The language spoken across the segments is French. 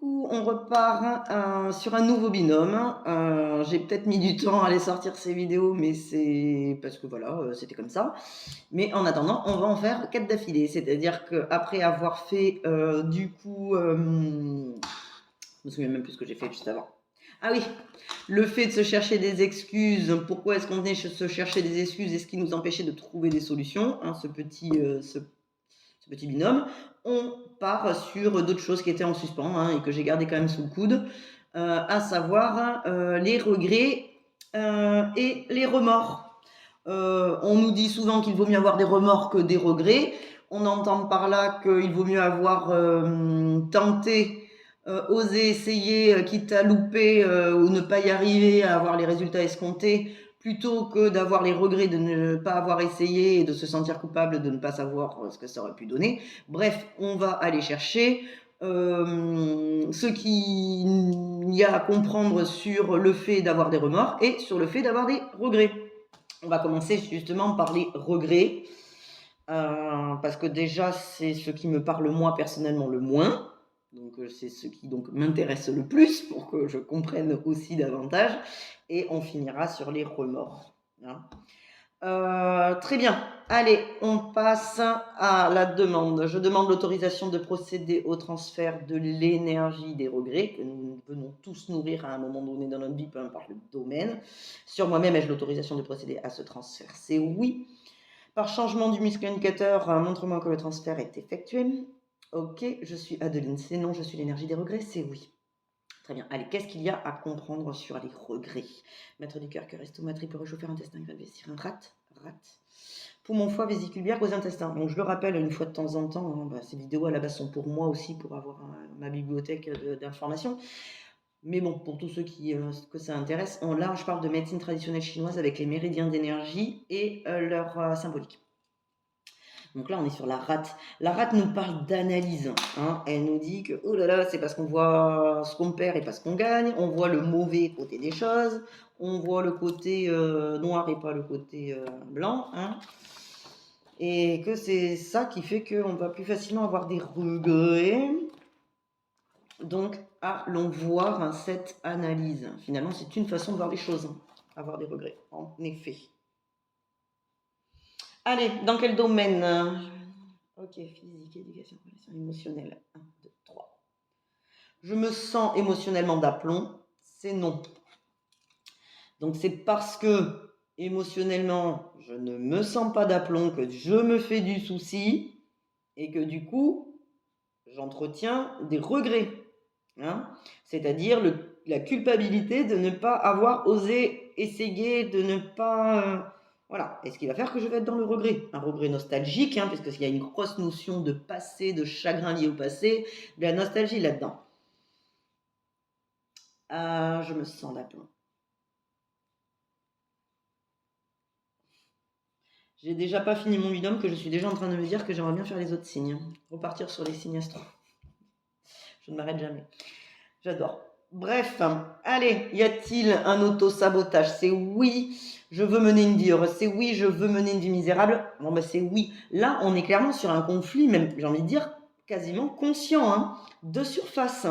coup, on repart sur un nouveau binôme. J'ai peut-être mis du temps à aller sortir ces vidéos, mais c'est parce que voilà, c'était comme ça. Mais en attendant, on va en faire 4 d'affilée. C'est-à-dire qu'après avoir fait, je me souviens même plus ce que j'ai fait juste avant. Ah oui, le fait de se chercher des excuses. Pourquoi est-ce qu'on venait se chercher des excuses et ce qui nous empêchait de trouver des solutions, hein, ce petit binôme. On part sur d'autres choses qui étaient en suspens, hein, et que j'ai gardé quand même sous le coude, à savoir les regrets et les remords. On nous dit souvent qu'il vaut mieux avoir des remords que des regrets. On entend par là qu'il vaut mieux avoir tenté, osé, essayé, quitte à louper ou ne pas y arriver, à avoir les résultats escomptés, plutôt que d'avoir les regrets de ne pas avoir essayé et de se sentir coupable de ne pas savoir ce que ça aurait pu donner. Bref, on va aller chercher ce qu'il y a à comprendre sur le fait d'avoir des remords et sur le fait d'avoir des regrets. On va commencer justement par les regrets, parce que déjà c'est ce qui me parle moi personnellement le moins. Donc c'est ce qui donc m'intéresse le plus pour que je comprenne aussi davantage. Et on finira sur les remords. Hein. Très bien. Allez, on passe à la demande. Je demande l'autorisation de procéder au transfert de l'énergie des regrets que nous venons tous nourrir à un moment donné dans notre vie, peu importe le domaine. Sur moi-même, ai-je l'autorisation de procéder à ce transfert? C'est oui. Par changement du muscle indicateur, montre-moi que le transfert est effectué. Ok, je suis Adeline. C'est non, je suis l'énergie des regrets. C'est oui. Très bien. Allez, qu'est-ce qu'il y a à comprendre sur les regrets? Maître du cœur, cœur, estomac, triple réchauffer, intestin, gravé, un rate. Poumon, foie, vésicule biliaire, gros intestin. Donc je le rappelle une fois de temps en temps, hein, ces vidéos à la base sont pour moi aussi, pour avoir ma bibliothèque d'informations. Mais bon, pour tous ceux que ça intéresse, là je parle de médecine traditionnelle chinoise avec les méridiens d'énergie et leur symbolique. Donc là, on est sur la rate. La rate nous parle d'analyse. Hein. Elle nous dit que, oh là là, c'est parce qu'on voit ce qu'on perd et pas ce qu'on gagne. On voit le mauvais côté des choses. On voit le côté noir et pas le côté blanc. Hein. Et que c'est ça qui fait qu'on va plus facilement avoir des regrets. Donc, allons voir cette analyse. Finalement, c'est une façon de voir les choses. Hein. Avoir des regrets, en effet. Allez, dans quel domaine? Ok, physique, éducation, relation émotionnelle. 1, 2, 3. Je me sens émotionnellement d'aplomb. C'est non. Donc c'est parce que émotionnellement, je ne me sens pas d'aplomb que je me fais du souci et que du coup, j'entretiens des regrets. Hein, c'est-à-dire la culpabilité de ne pas avoir osé essayer, de ne pas... voilà. Et ce qui va faire que je vais être dans le regret. Un regret nostalgique, hein, puisqu'il y a une grosse notion de passé, de chagrin lié au passé, de la nostalgie là-dedans. Je me sens d'aplomb. J'ai déjà pas fini mon binôme que je suis déjà en train de me dire que j'aimerais bien faire les autres signes. Repartir sur les signes astro. Je ne m'arrête jamais. J'adore. Bref, allez, y a-t-il un auto-sabotage? C'est oui, je veux mener une vie heureuse. C'est oui, je veux mener une vie misérable. Bon, ben c'est oui. Là, on est clairement sur un conflit, même, j'ai envie de dire, quasiment conscient, hein, de surface.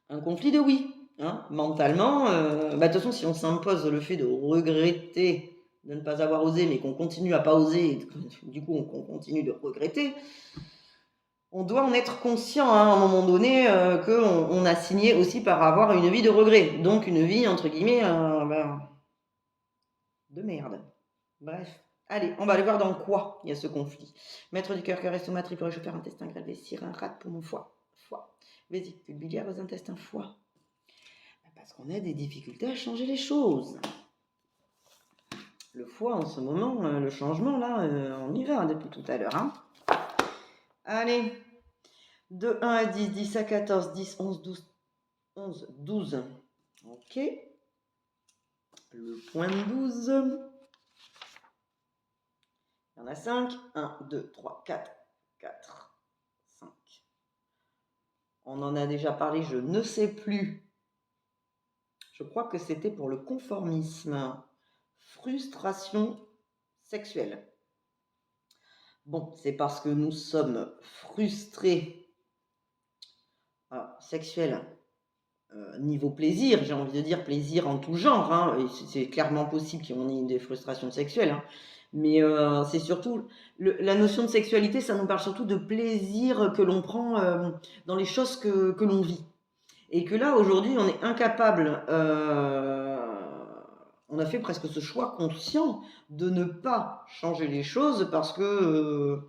Un conflit de oui. Hein, mentalement, de toute façon, si on s'impose le fait de regretter de ne pas avoir osé, mais qu'on continue à pas oser, et du coup, on continue de regretter, on doit en être conscient hein, à un moment donné qu'on a signé aussi par avoir une vie de regret. Donc une vie, entre guillemets, de merde. Bref. Allez, on va aller voir dans quoi il y a ce conflit. Maître du cœur, cœur, estomac, triple réchauffer, intestin, grêle, un rate, poumon, foie. Vésicule biliaire, aux intestins, foie. Parce qu'on a des difficultés à changer les choses. Le foie, en ce moment, le changement, là, on y va depuis tout à l'heure. Hein. Allez. De 1 à 10, 10 à 14, 10, 11, 12, 11, 12. Ok. Le point 12. Il y en a 5. 1, 2, 3, 4, 4, 5. On en a déjà parlé, je ne sais plus. Je crois que c'était pour le conformisme. Frustration sexuelle. Bon, c'est parce que nous sommes frustrés sexuel, niveau plaisir, j'ai envie de dire plaisir en tout genre, hein, et c'est clairement possible qu'on ait des frustrations sexuelles, hein, mais c'est surtout la notion de sexualité, ça nous parle surtout de plaisir que l'on prend dans les choses que l'on vit. Et que là, aujourd'hui, on est incapable, on a fait presque ce choix conscient de ne pas changer les choses parce que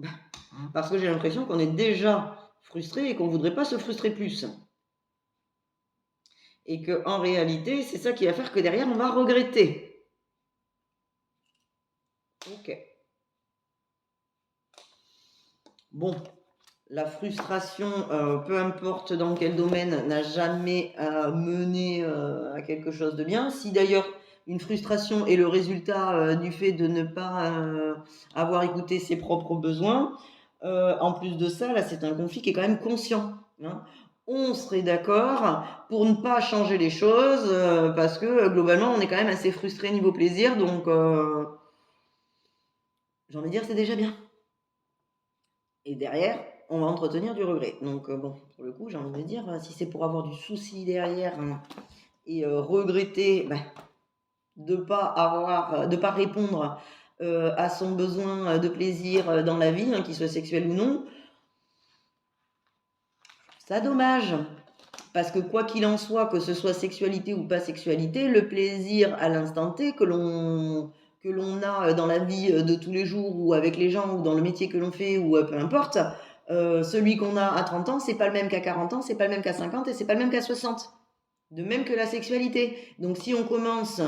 j'ai l'impression qu'on est déjà frustré et qu'on ne voudrait pas se frustrer plus. Et qu'en réalité, c'est ça qui va faire que derrière, on va regretter. Ok. Bon, la frustration, peu importe dans quel domaine, n'a jamais mené à quelque chose de bien. Si d'ailleurs une frustration est le résultat du fait de ne pas avoir écouté ses propres besoins, en plus de ça, là, c'est un conflit qui est quand même conscient, hein. On serait d'accord pour ne pas changer les choses parce que globalement, on est quand même assez frustré niveau plaisir, donc j'ai envie de dire c'est déjà bien. Et derrière, on va entretenir du regret. Donc bon, pour le coup, j'ai envie de dire, si c'est pour avoir du souci derrière et regretter de pas répondre à son besoin de plaisir dans la vie, qu'il soit sexuel ou non, c'est dommage. Parce que quoi qu'il en soit, que ce soit sexualité ou pas sexualité, le plaisir à l'instant T que l'on a dans la vie de tous les jours ou avec les gens ou dans le métier que l'on fait ou peu importe, celui qu'on a à 30 ans, c'est pas le même qu'à 40 ans, c'est pas le même qu'à 50 et c'est pas le même qu'à 60. De même que la sexualité. Donc si on commence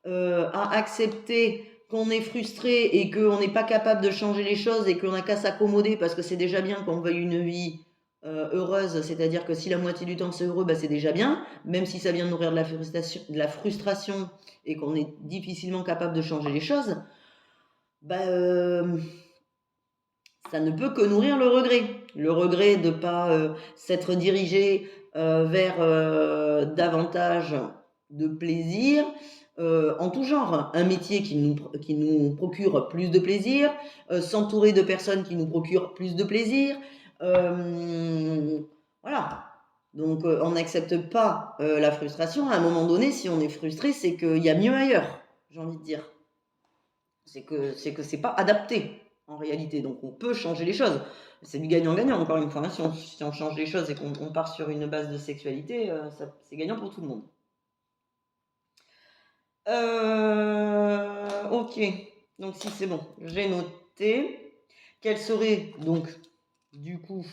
à accepter qu'on est frustré et qu'on n'est pas capable de changer les choses et qu'on n'a qu'à s'accommoder parce que c'est déjà bien qu'on veuille une vie heureuse, c'est-à-dire que si la moitié du temps c'est heureux, c'est déjà bien, même si ça vient nourrir de la frustration et qu'on est difficilement capable de changer les choses, ça ne peut que nourrir le regret. Le regret de ne pas s'être dirigé vers davantage de plaisir en tout genre. Un métier qui nous procure plus de plaisir, s'entourer de personnes qui nous procurent plus de plaisir. Voilà. Donc on n'accepte pas la frustration. À un moment donné, si on est frustré, c'est qu'il y a mieux ailleurs, j'ai envie de dire. C'est que c'est pas adapté en réalité. Donc on peut changer les choses. C'est du gagnant-gagnant, encore une fois, hein. Si on change les choses et qu'on part sur une base de sexualité, c'est gagnant pour tout le monde. Ok, donc si c'est bon, j'ai noté. Quel serait donc du coup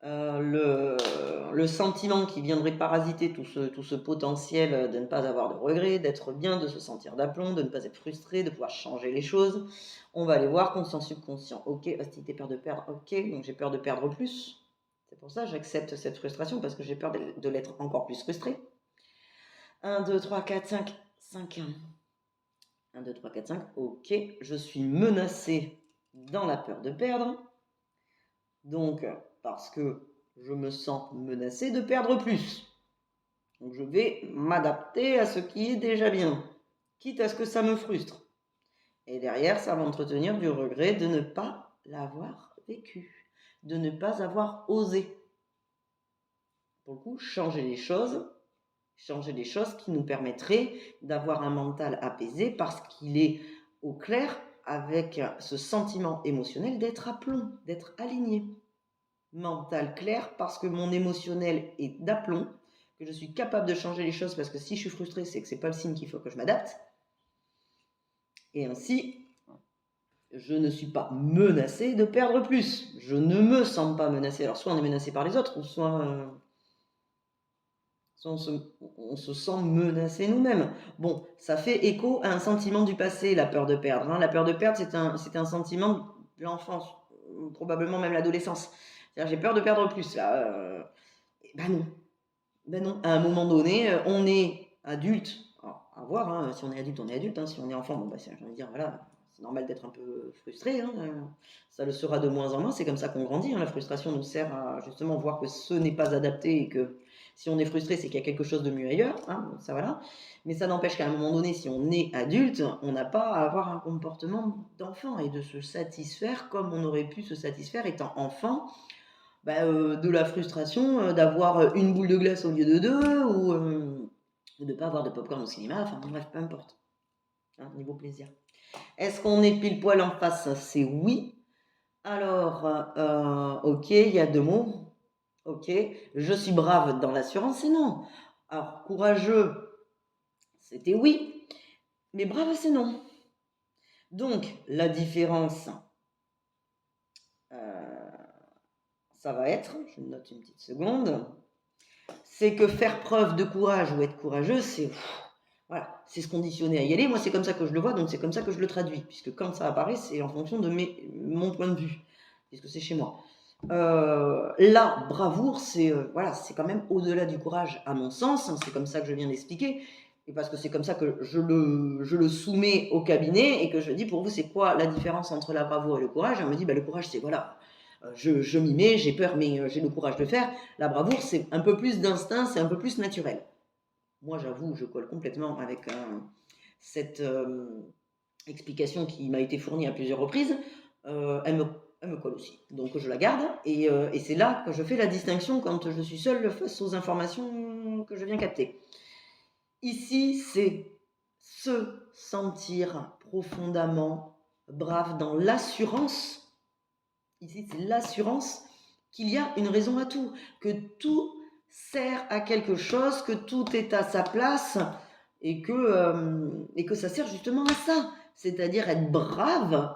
le sentiment qui viendrait parasiter tout ce potentiel de ne pas avoir de regrets, d'être bien, de se sentir d'aplomb, de ne pas être frustré, de pouvoir changer les choses. On va aller voir conscient, subconscient. Ok, hostilité, peur de perdre. Ok, donc j'ai peur de perdre plus. C'est pour ça que j'accepte cette frustration parce que j'ai peur de l'être encore plus frustré. 1, 2, 3, 4, 5. 5. 1, 2, 3, 4, 5. Ok, je suis menacé dans la peur de perdre. Donc, parce que je me sens menacé de perdre plus. Donc, je vais m'adapter à ce qui est déjà bien, quitte à ce que ça me frustre. Et derrière, ça va entretenir du regret de ne pas l'avoir vécu, de ne pas avoir osé. Pour le coup, changer les choses qui nous permettraient d'avoir un mental apaisé parce qu'il est au clair avec ce sentiment émotionnel d'être à plomb, d'être aligné. Mental clair parce que mon émotionnel est d'aplomb, que je suis capable de changer les choses parce que si je suis frustré, c'est que c'est pas le signe qu'il faut que je m'adapte. Et ainsi, je ne suis pas menacé de perdre plus. Je ne me sens pas menacé. Alors soit on est menacé par les autres, ou soit on se sent menacé nous-mêmes. Bon, ça fait écho à un sentiment du passé, la peur de perdre, hein. La peur de perdre, c'est un sentiment de l'enfance, probablement même l'adolescence. C'est-à-dire j'ai peur de perdre plus. Là, non. Non. À un moment donné, on est adulte. Alors, à voir, hein, si on est adulte, on est adulte. Hein. Si on est enfant, bon, j'ai envie de dire, voilà, c'est normal d'être un peu frustré. Hein. Ça le sera de moins en moins. C'est comme ça qu'on grandit. Hein. La frustration nous sert à justement voir que ce n'est pas adapté et que si on est frustré, c'est qu'il y a quelque chose de mieux ailleurs. Hein. Ça, voilà. Mais ça n'empêche qu'à un moment donné, si on est adulte, on n'a pas à avoir un comportement d'enfant et de se satisfaire comme on aurait pu se satisfaire étant enfant de la frustration d'avoir une boule de glace au lieu de deux, ou de ne pas avoir de popcorn au cinéma, enfin bref, peu importe. Hein, niveau plaisir. Est-ce qu'on est pile poil en face? C'est oui. Alors, ok, il y a 2 mots. Ok, je suis brave dans l'assurance, c'est non. Alors, courageux, c'était oui, mais brave, c'est non. Donc, la différence, ça va être, je note une petite seconde, c'est que faire preuve de courage ou être courageux, c'est voilà, c'est se conditionner à y aller. Moi, c'est comme ça que je le vois, donc c'est comme ça que je le traduis, puisque quand ça apparaît, c'est en fonction de mon point de vue, puisque c'est chez moi. La bravoure, c'est voilà, c'est quand même au-delà du courage, à mon sens. C'est comme ça que je viens d'expliquer, et parce que c'est comme ça que je le soumets au cabinet, et que je dis, pour vous, c'est quoi la différence entre la bravoure et le courage? Et on me dit, le courage, c'est voilà, je m'y mets, j'ai peur, mais j'ai le courage de le faire. La bravoure, c'est un peu plus d'instinct, c'est un peu plus naturel. Moi, j'avoue, je colle complètement avec cette explication qui m'a été fournie à plusieurs reprises. Elle me colle aussi. Donc, je la garde. Et c'est là que je fais la distinction quand je suis seule face aux informations que je viens capter. Ici, c'est se sentir profondément brave dans l'assurance. Ici, c'est l'assurance qu'il y a une raison à tout, que tout sert à quelque chose, que tout est à sa place, et que ça sert justement à ça, c'est-à-dire être brave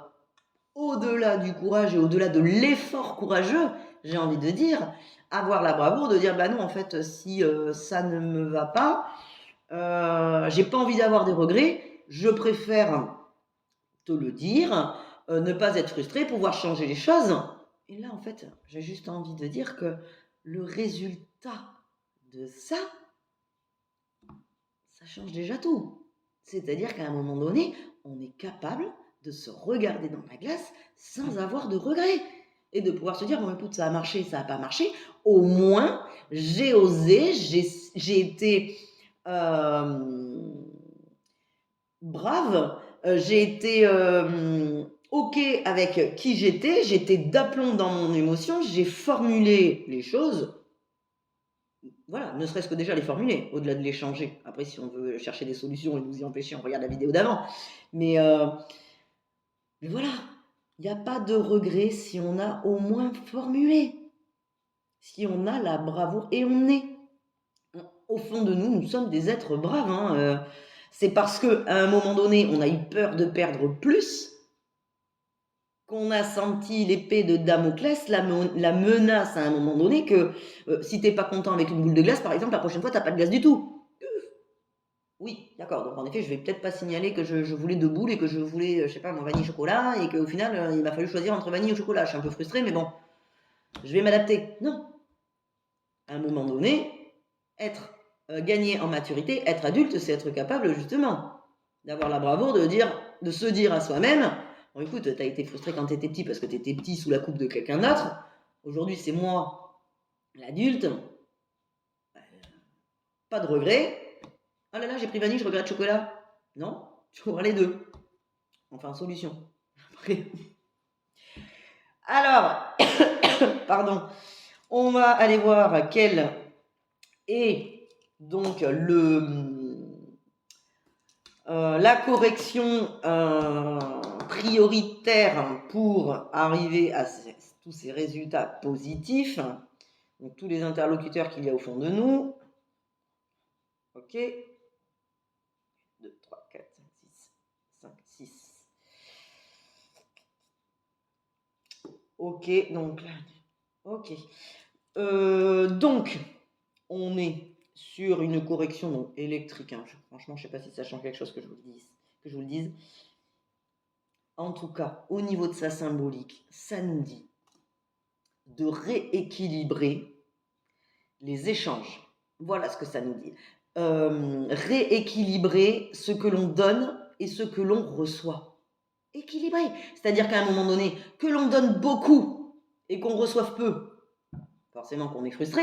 au-delà du courage et au-delà de l'effort courageux, j'ai envie de dire, avoir la bravoure de dire, non, en fait, si ça ne me va pas, j'ai pas envie d'avoir des regrets, je préfère te le dire, ne pas être frustré, pouvoir changer les choses. Et là, en fait, j'ai juste envie de dire que le résultat de ça change déjà tout. C'est-à-dire qu'à un moment donné, on est capable de se regarder dans la glace sans avoir de regrets. Et de pouvoir se dire, bon écoute, ça a marché, ça n'a pas marché. Au moins, j'ai osé, j'ai été brave, j'ai été OK avec qui j'étais d'aplomb dans mon émotion, j'ai formulé les choses. Voilà, ne serait-ce que déjà les formuler, au-delà de les changer. Après, si on veut chercher des solutions et nous y empêcher, on regarde la vidéo d'avant. Mais voilà, il n'y a pas de regret si on a au moins formulé, si on a la bravoure. Et on est, au fond de nous, nous sommes des êtres braves. Hein, c'est parce qu'à un moment donné, on a eu peur de perdre plus, qu'on a senti l'épée de Damoclès, la menace à un moment donné, que si t'es pas content avec une boule de glace, par exemple, la prochaine fois, t'as pas de glace du tout. Oui, d'accord. Donc en effet, je vais peut-être pas signaler que je voulais 2 boules et que je voulais, je sais pas, mon vanille chocolat, et qu'au final, il m'a fallu choisir entre vanille ou chocolat. Je suis un peu frustrée, mais bon, je vais m'adapter. Non. À un moment donné, être gagné en maturité, être adulte, c'est être capable justement d'avoir la bravoure de se dire à soi-même, bon écoute, t'as été frustré quand t'étais petit parce que t'étais petit sous la coupe de quelqu'un d'autre. Aujourd'hui, c'est moi, l'adulte. Pas de regret. Oh là là, j'ai pris vanille, je regrette chocolat. Non, tu auras les deux. Enfin, solution. Après. Alors, pardon, on va aller voir quel est donc la correction prioritaire pour arriver à tous ces résultats positifs. Donc, tous les interlocuteurs qu'il y a au fond de nous. Ok. 2, 3, 4, 5, 6, 6. Ok, donc là. Ok. Donc, on est sur une correction donc, électrique. Hein. Franchement, je ne sais pas si ça change quelque chose que je vous le dise. En tout cas, au niveau de sa symbolique, ça nous dit de rééquilibrer les échanges. Voilà ce que ça nous dit. Rééquilibrer ce que l'on donne et ce que l'on reçoit. Équilibrer. C'est-à-dire qu'à un moment donné, que l'on donne beaucoup et qu'on reçoive peu, forcément qu'on est frustré.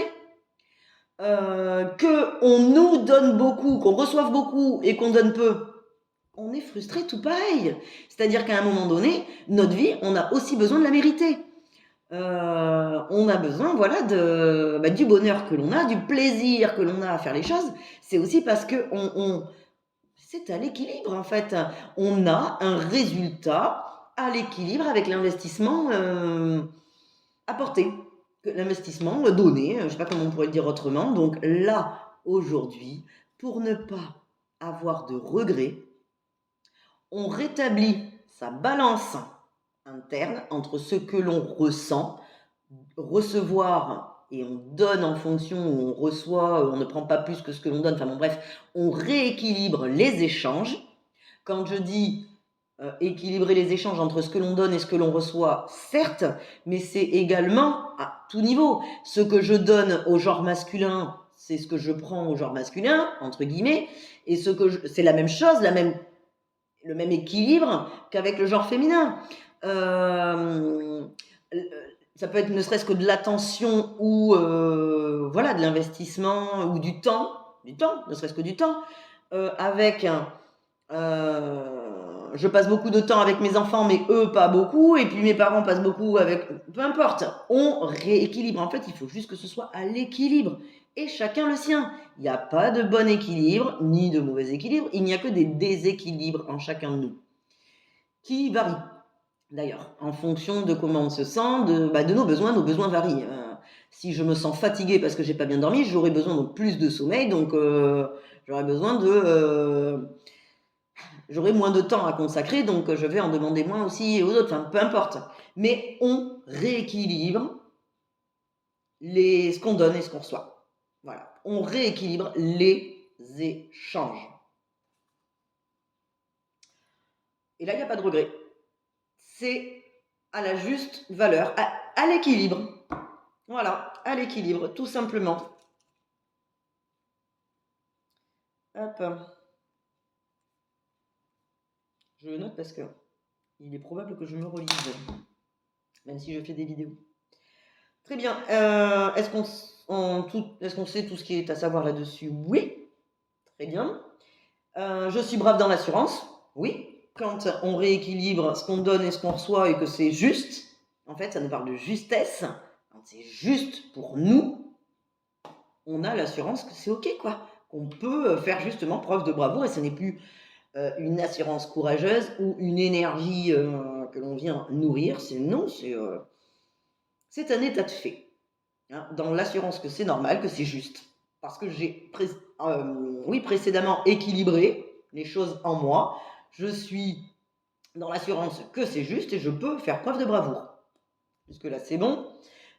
Qu'on nous donne beaucoup, qu'on reçoive beaucoup et qu'on donne peu, on est frustré tout pareil. C'est-à-dire qu'à un moment donné, notre vie, on a aussi besoin de la mériter. on a besoin, voilà, du bonheur que l'on a, du plaisir que l'on a à faire les choses. C'est aussi parce que c'est à l'équilibre, en fait. On a un résultat à l'équilibre avec l'investissement apporté, l'investissement donné, je ne sais pas comment on pourrait le dire autrement. Donc là, aujourd'hui, pour ne pas avoir de regrets, on rétablit sa balance interne entre ce que l'on ressent, recevoir, et on donne en fonction, où on reçoit, on ne prend pas plus que ce que l'on donne, enfin bon bref, on rééquilibre les échanges. Quand je dis équilibrer les échanges entre ce que l'on donne et ce que l'on reçoit, certes, mais c'est également à tout niveau. Ce que je donne au genre masculin, c'est ce que je prends au genre masculin, entre guillemets, et c'est la même chose, le même équilibre qu'avec le genre féminin. Ça peut être ne serait-ce que de l'attention ou voilà, de l'investissement ou du temps, ne serait-ce que du temps, je passe beaucoup de temps avec mes enfants, mais eux pas beaucoup, et puis mes parents passent beaucoup avec, peu importe, on rééquilibre. En fait, il faut juste que ce soit à l'équilibre, et chacun le sien. Il n'y a pas de bon équilibre, ni de mauvais équilibre, il n'y a que des déséquilibres en chacun de nous, qui varient d'ailleurs, en fonction de comment on se sent, de nos besoins varient. Si je me sens fatiguée parce que j'ai pas bien dormi, j'aurai besoin de plus de sommeil, donc j'aurai besoin j'aurai moins de temps à consacrer, donc je vais en demander moins aussi aux autres, enfin peu importe. Mais on rééquilibre ce qu'on donne et ce qu'on reçoit. Voilà, on rééquilibre les échanges. Et là, il n'y a pas de regret. C'est à la juste valeur, à l'équilibre. Voilà, à l'équilibre, tout simplement. Hop. Je le note parce que il est probable que je me relise, même si je fais des vidéos. Très bien. Est-ce qu'on sait tout ce qui est à savoir là-dessus? Oui. Très bien. Je suis brave dans l'assurance? Oui. Quand on rééquilibre ce qu'on donne et ce qu'on reçoit et que c'est juste, en fait, ça nous parle de justesse. Quand c'est juste pour nous, on a l'assurance que c'est OK, quoi. Qu'on peut faire justement preuve de bravoure et ce n'est plus une assurance courageuse ou une énergie que l'on vient nourrir. C'est un état de fait. Hein, dans l'assurance que c'est normal, que c'est juste. Parce que j'ai précédemment équilibré les choses en moi. Je suis dans l'assurance que c'est juste et je peux faire preuve de bravoure. Jusque-là, c'est bon.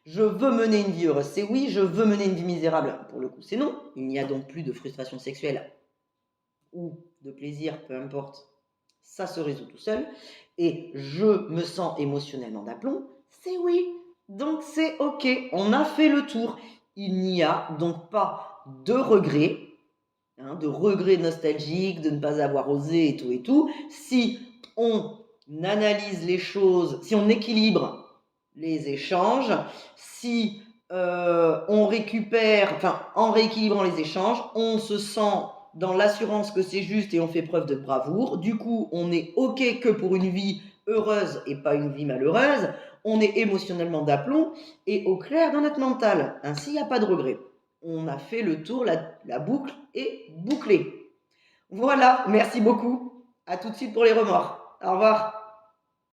Je veux mener une vie heureuse, c'est oui. Je veux mener une vie misérable, pour le coup, c'est non. Il n'y a donc plus de frustration sexuelle ou de plaisir, peu importe. Ça se résout tout seul. Et je me sens émotionnellement d'aplomb, c'est oui. Donc c'est OK, on a fait le tour. Il n'y a donc pas de regret, de regret nostalgique, de ne pas avoir osé et tout. Si on analyse les choses, si on équilibre les échanges, si on récupère, en rééquilibrant les échanges, on se sent dans l'assurance que c'est juste et on fait preuve de bravoure. Du coup, on est OK que pour une vie heureuse et pas une vie malheureuse. On est émotionnellement d'aplomb et au clair dans notre mental. Ainsi, il n'y a pas de regret. On a fait le tour, la boucle est bouclée. Voilà, merci beaucoup. À tout de suite pour les remords. Au revoir.